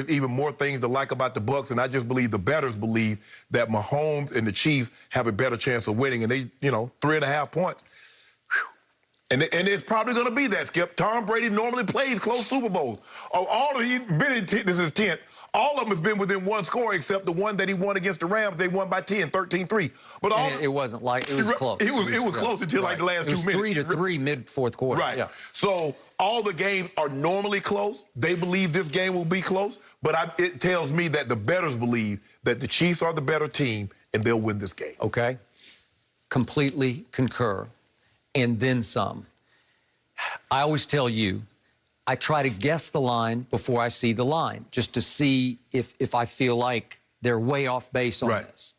There's even more things to like about the Bucs, and I just believe the bettors believe that Mahomes and the Chiefs have a better chance of winning, and they, 3.5 points. And it's probably going to be that, Skip. Tom Brady normally plays close Super Bowls. He's been in, this is 10th. All of them has been within one score except the one that he won against the Rams. They won by 10, 13-3. But it wasn't like, it was close. It was close until like the last 2 minutes. It was 3-3 mid-fourth quarter. Right. Yeah. So all the games are normally close. They believe this game will be close. But it tells me that the bettors believe that the Chiefs are the better team and they'll win this game. Okay. Completely concur. And then some. I always tell you, I try to guess the line before I see the line, just to see if I feel like they're way off base on this.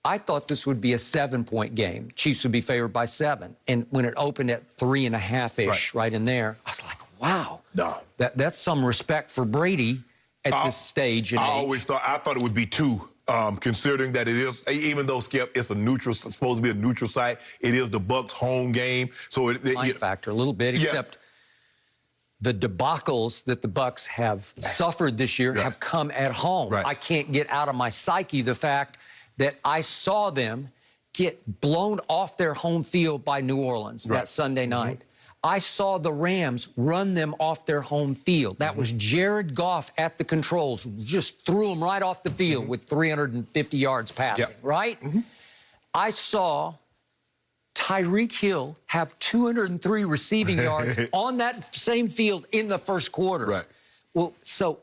I thought this would be a 7-point game. Chiefs would be favored by 7. And when it opened at 3.5-ish, right in there, I was like, wow. No. That's some respect for Brady at this stage. I thought it would be 2. Considering that it is, even though, Skip, it's supposed to be a neutral site, it is the Bucs' home game. So Line factor a little bit, except the debacles that the Bucs have suffered this year have come at home. I can't get out of my psyche the fact that I saw them get blown off their home field by New Orleans that Sunday night. I saw the Rams run them off their home field. That was Jared Goff at the controls, just threw them right off the field with 350 yards passing, right? I saw Tyreek Hill have 203 receiving yards on that same field in the first quarter. Well, so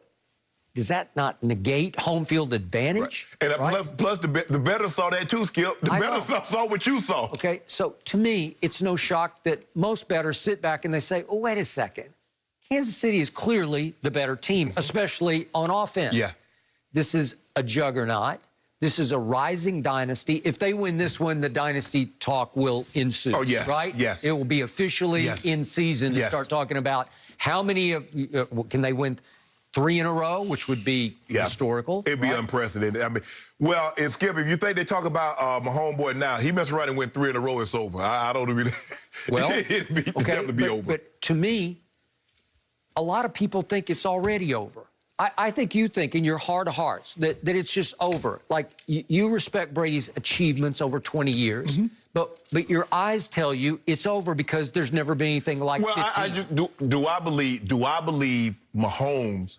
does that not negate home field advantage? And plus the bettors saw that too, Skip. The bettors saw what you saw. Okay, so to me, it's no shock that most bettors sit back and they say, oh, wait a second. Kansas City is clearly the better team, especially on offense. This is a juggernaut. This is a rising dynasty. If they win this one, the dynasty talk will ensue. Oh, yes. Right? Yes. It will be officially in season to start talking about how many of, can they win 3 in a row, which would be historical. It'd be unprecedented. I mean, well, and Skip, if you think they talk about my homeboy now, he messed around and win 3 in a row, it's over. I don't even. Well, it'd definitely be over. But to me, a lot of people think it's already over. I think you think in your heart of hearts that it's just over. Like, you respect Brady's achievements over 20 years, but your eyes tell you it's over because there's never been anything like 15. Do I believe Mahomes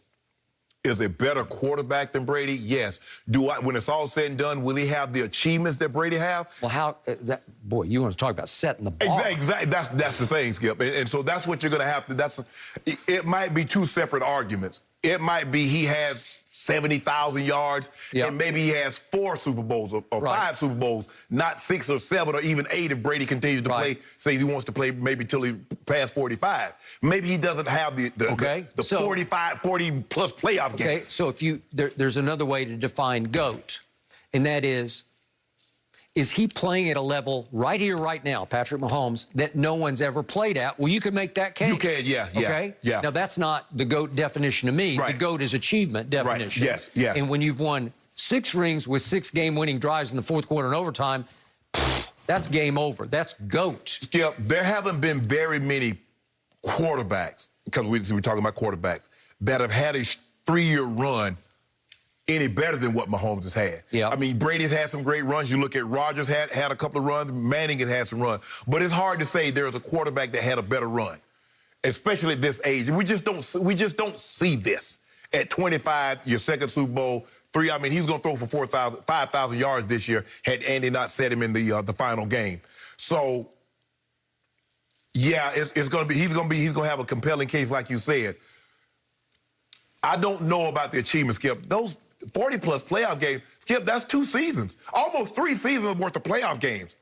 is a better quarterback than Brady? Yes. When it's all said and done, will he have the achievements that Brady have? Well, boy, you want to talk about setting the bar. Exactly. That's the thing, Skip. And so that's what you're going to have to. It might be 2 separate arguments. It might be he has 70,000 yards, and maybe he has 4 Super Bowls or 5 Super Bowls, not 6 or 7 or even 8 if Brady continues to play, say he wants to play maybe till he past 45. Maybe he doesn't have the 40-plus playoff game. Okay, so there's another way to define GOAT, and that is he playing at a level right here, right now, Patrick Mahomes, that no one's ever played at? Well, you can make that case. You can, Okay? Now, that's not the GOAT definition to me. The GOAT is achievement definition. Yes. And when you've won 6 rings with 6 game-winning drives in the fourth quarter and overtime, that's game over. That's GOAT. Skip, there haven't been very many quarterbacks, because we're talking about quarterbacks, that have had a 3-year run any better than what Mahomes has had. I mean, Brady's had some great runs. You look at Rodgers had a couple of runs. Manning has had some runs. But it's hard to say there's a quarterback that had a better run, especially at this age. We just don't see this. At 25, your second Super Bowl, 3. I mean, he's going to throw for 5,000 yards this year had Andy not set him in the final game. So, yeah, it's going to be. He's going to have a compelling case, like you said. I don't know about the achievement, Skip. Those 40-plus playoff games, Skip, that's 2 seasons. Almost 3 seasons worth of playoff games.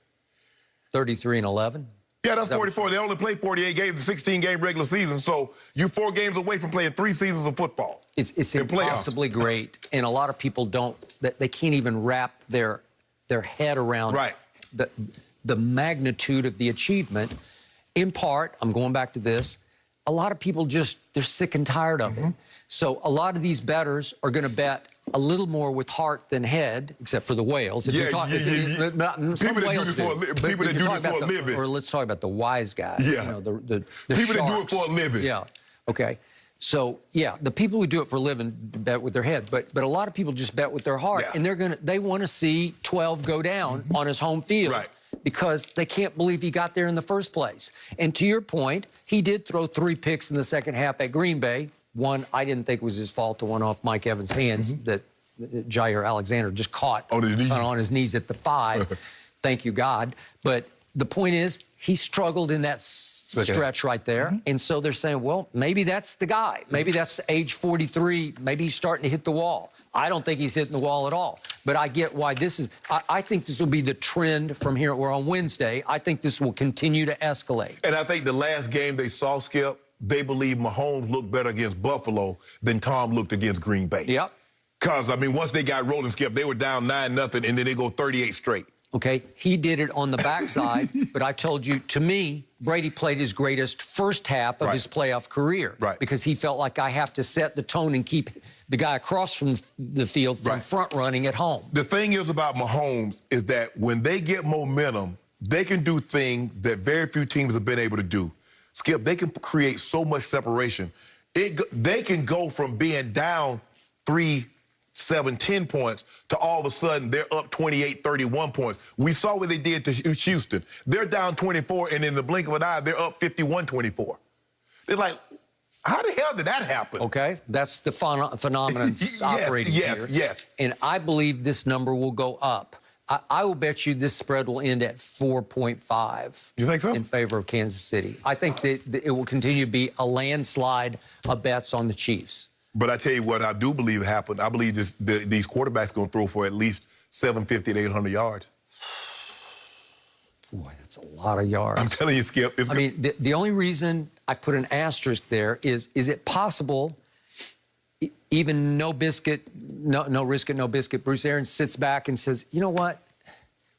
33-11? Yeah, that's 44. They only play 48 games, 16-game regular season. So you're 4 games away from playing 3 seasons of football. It's impossibly great. And a lot of people they can't even wrap their head around the magnitude of the achievement. In part, I'm going back to this, a lot of people they're sick and tired of it. So a lot of these bettors are going to bet a little more with heart than head, except for the whales. People that do this for a living. Or let's talk about the wise guys. Yeah. The people sharks. that do it for a living. Yeah. Okay. So, yeah, the people who do it for a living bet with their head, but a lot of people just bet with their heart. Yeah. And they want to see 12 go down on his home field. Right. Because they can't believe he got there in the first place. And to your point, he did throw 3 picks in the second half at Green Bay. One I didn't think was his fault, the one off Mike Evans' hands that Jair Alexander just caught on his knees at the 5. Thank you, God. But the point is, he struggled in that stretch right there. And so they're saying, well, maybe that's the guy. Maybe that's age 43. Maybe he's starting to hit the wall. I don't think he's hitting the wall at all. But I get why this is. I think this will be the trend from here. We're on Wednesday. I think this will continue to escalate. And I think the last game they saw, Skip, they believe Mahomes looked better against Buffalo than Tom looked against Green Bay. Yep. Because, I mean, once they got rolling, Skip, they were down 9-0, and then they go 38 straight. Okay, he did it on the backside, but I told you, to me, Brady played his greatest first half of his playoff career because he felt like I have to set the tone and keep the guy across from the field from front running at home. The thing is about Mahomes is that when they get momentum, they can do things that very few teams have been able to do. Skip, they can create so much separation. They can go from being down 3, 7, 10 points to all of a sudden they're up 28, 31 points. We saw what they did to Houston. They're down 24, and in the blink of an eye, they're up 51-24. They're like, how the hell did that happen? Okay, that's the phenomenon operating here. Yes. And I believe this number will go up. I will bet you this spread will end at 4.5. You think so? In favor of Kansas City. I think that it will continue to be a landslide of bets on the Chiefs. But I tell you what I do believe happened. I believe these quarterbacks going to throw for at least 750 to 800 yards. Boy, that's a lot of yards. I'm telling you, Skip. I mean, the only reason I put an asterisk there is it possible, even no risk it, no biscuit, Bruce Arians sits back and says, you know what?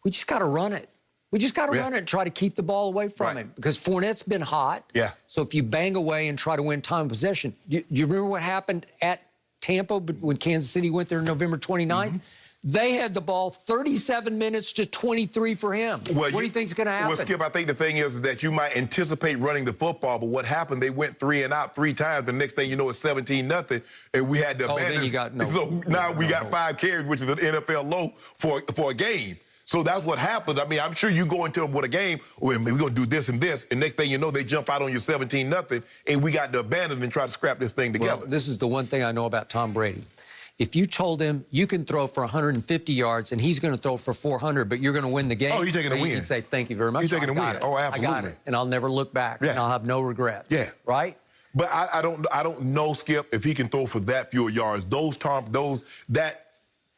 We just got to run it. We just got to run it and try to keep the ball away from him because Fournette's been hot. Yeah. So if you bang away and try to win time of possession, you remember what happened at Tampa when Kansas City went there November 29th? They had the ball 37 minutes to 23 for him. Well, what do you think is going to happen? Well, Skip, I think the thing is that you might anticipate running the football, but what happened, they went 3 and out 3 times. The next thing you know, it's 17-0, and we had to abandon. Then you got So now we got 5 carries, which is an NFL low for a game. So that's what happened. I mean, I'm sure you go into with a game, well, we're going to do this and this, and next thing you know, they jump out on you 17-0, and we got to abandon and try to scrap this thing together. Well, this is the one thing I know about Tom Brady. If you told him you can throw for 150 yards and he's going to throw for 400, but you're going to win the game, oh, you're taking a win. He'd say, thank you very much. You're taking a win. Oh, absolutely. I got it, and I'll never look back, and I'll have no regrets. Yeah. Right? But I don't know, Skip, if he can throw for that few yards. That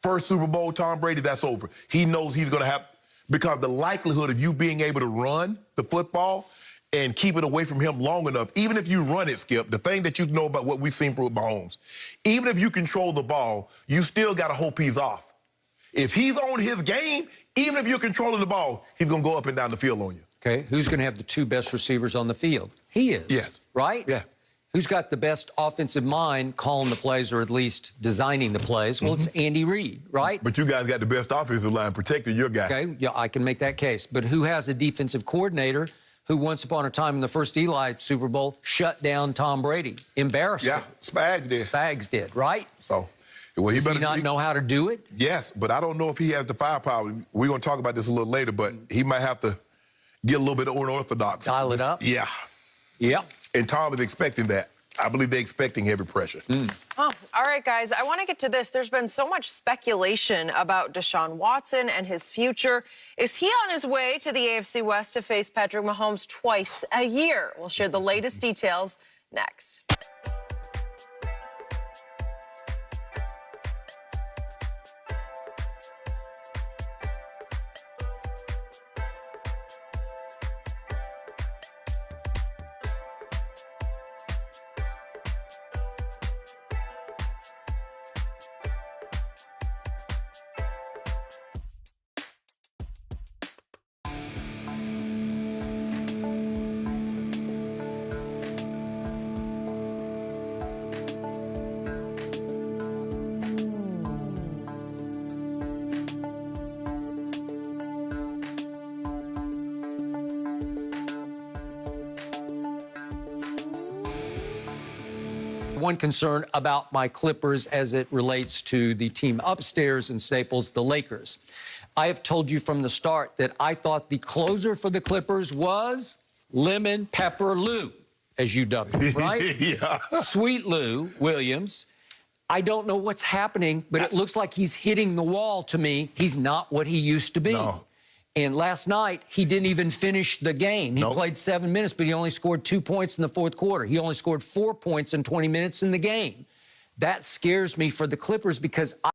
first Super Bowl, Tom Brady, that's over. He knows he's going to have, because the likelihood of you being able to run the football and keep it away from him long enough, even if you run it, Skip, the thing that you know about what we've seen from Mahomes, even if you control the ball, you still got to hope he's off. If he's on his game, even if you're controlling the ball, he's going to go up and down the field on you. Okay, who's going to have the 2 best receivers on the field? He is. Yes. Right? Yeah. Who's got the best offensive mind calling the plays or at least designing the plays? Well, it's Andy Reid, right? But you guys got the best offensive line protecting your guy. Okay, yeah, I can make that case. But who has a defensive coordinator who once upon a time in the first Eli Super Bowl shut down Tom Brady, embarrassed him? Spags did. Spags did, right? So, well, Does he not know how to do it? Yes, but I don't know if he has the firepower. We're going to talk about this a little later, but he might have to get a little bit unorthodox. Dial it up? Yeah. Yeah. And Tom is expecting that. I believe they're expecting heavy pressure. Oh, all right, guys. I want to get to this. There's been so much speculation about Deshaun Watson and his future. Is he on his way to the AFC West to face Patrick Mahomes twice a year? We'll share the latest details next. one concern about my Clippers as it relates to the team upstairs in Staples, the Lakers. I have told you from the start that I thought the closer for the Clippers was Lemon Pepper Lou, as you dubbed him, right? Yeah. Sweet Lou Williams. I don't know what's happening, but it looks like he's hitting the wall to me. He's not what he used to be. No. And last night, he didn't even finish the game. He played 7 minutes, but he only scored 2 points in the fourth quarter. He only scored 4 points in 20 minutes in the game. That scares me for the Clippers because